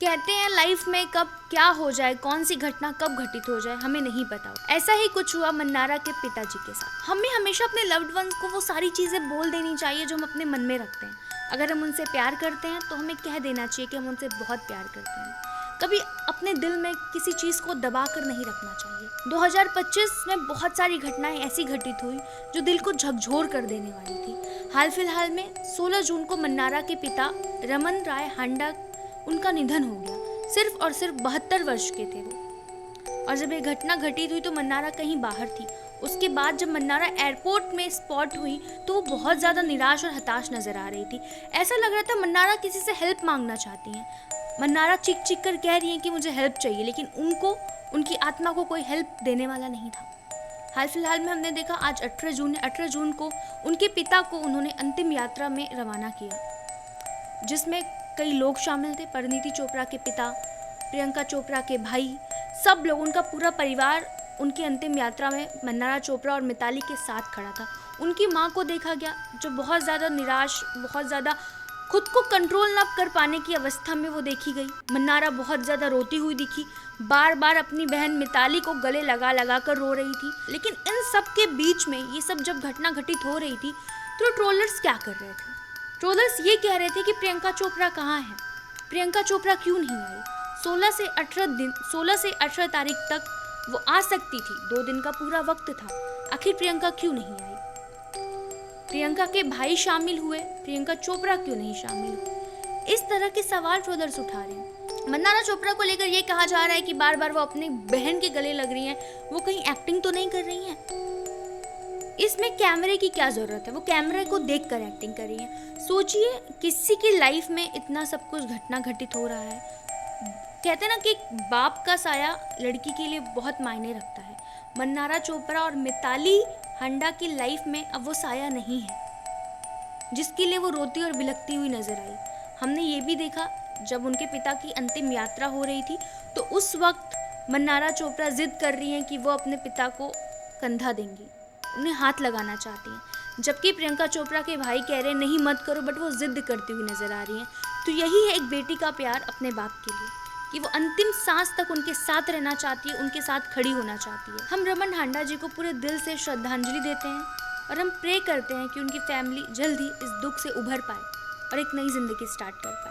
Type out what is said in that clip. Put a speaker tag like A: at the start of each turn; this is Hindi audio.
A: कहते हैं लाइफ में कब क्या हो जाए, कौन सी घटना कब घटित हो जाए हमें नहीं पता। ऐसा ही कुछ हुआ मन्नारा के पिताजी के साथ। हमें हमेशा अपने लव्ड वंस को वो सारी चीज़ें बोल देनी चाहिए जो हम अपने मन में रखते हैं। अगर हम उनसे प्यार करते हैं तो हमें कह देना चाहिए कि हम उनसे बहुत प्यार करते हैं। कभी अपने दिल में किसी चीज़ को दबा कर नहीं रखना चाहिए। 2025 में बहुत सारी घटनाएं ऐसी घटित हुई जो दिल को झकझोर कर देने वाली थी। हाल फिलहाल में 16 जून को मन्नारा के पिता रमन राय हांडा उनका निधन हो गया। सिर्फ और सिर्फ 72 वर्ष के थे वो। और जब ये घटना घटित हुई तो मन्नारा कहीं बाहर थी। उसके बाद जब मन्नारा एयरपोर्ट में स्पॉट हुई तो वो बहुत ज़्यादा निराश और हताश नजर आ रही थी। ऐसा लग रहा था मन्नारा किसी से हेल्प मांगना चाहती हैं। मन्नारा चीख चीख कर कह रही हैं कि मुझे हेल्प चाहिए, लेकिन उनको, उनकी आत्मा को कोई हेल्प देने वाला नहीं था। हाल फिलहाल में हमने देखा आज 18 जून को उनके पिता को उन्होंने अंतिम यात्रा में रवाना किया, जिसमें कई लोग शामिल थे। परिणीति चोपड़ा के पिता, प्रियंका चोपड़ा के भाई, सब लोग, उनका पूरा परिवार उनकी अंतिम यात्रा में मन्नारा चोपड़ा और मिताली के साथ खड़ा था। उनकी माँ को देखा गया जो बहुत ज़्यादा निराश, बहुत ज़्यादा खुद को कंट्रोल न कर पाने की अवस्था में वो देखी गई। मन्नारा बहुत ज़्यादा रोती हुई दिखी, बार बार अपनी बहन मिताली को गले लगा लगा कर रो रही थी। लेकिन इन सब के बीच में ये सब जब घटना घटित हो रही थी तो ट्रोलर्स क्या कर रहे थे? ट्रोलर्स ये कह रहे थे कि प्रियंका चोपड़ा कहाँ है, प्रियंका चोपड़ा क्यों नहीं आई। 16 से 18 तारीख तक वो आ सकती थी, 2 दिन का पूरा वक्त था। आखिर प्रियंका क्यों नहीं आई? प्रियंका के भाई शामिल हुए, प्रियंका चोपड़ा क्यों नहीं शामिल हुई? इस तरह के सवाल ट्रोलर्स उठा रहे हैं। मन्नारा चोपड़ा को लेकर ये कहा जा रहा है कि बार बार वो अपनी बहन के गले लग रही हैं, वो कहीं एक्टिंग तो नहीं कर रही हैं। इसमें कैमरे की क्या ज़रूरत है? वो कैमरे को देखकर एक्टिंग कर रही है। सोचिए किसी की लाइफ में इतना सब कुछ घटना घटित हो रहा है। कहते हैं ना कि बाप का साया लड़की के लिए बहुत मायने रखता है। मन्नारा चोपड़ा और मिताली हांडा की लाइफ में अब वो साया नहीं है जिसके लिए वो रोती और बिलखती हुई नजर आई। हमने ये भी देखा जब उनके पिता की अंतिम यात्रा हो रही थी तो उस वक्त मन्नारा चोपड़ा जिद कर रही हैं कि वो अपने पिता को कंधा देंगी, उन्हें हाथ लगाना चाहती हैं, जबकि प्रियंका चोपड़ा के भाई कह रहे हैं नहीं मत करो, बट वो जिद करती हुई नजर आ रही हैं। तो यही है एक बेटी का प्यार अपने बाप के लिए, कि वो अंतिम सांस तक उनके साथ रहना चाहती है, उनके साथ खड़ी होना चाहती है। हम रमन हांडा जी को पूरे दिल से श्रद्धांजलि देते हैं और हम प्रे करते हैं कि उनकी फैमिली जल्द ही इस दुख से उभर पाए और एक नई जिंदगी स्टार्ट कर पाए।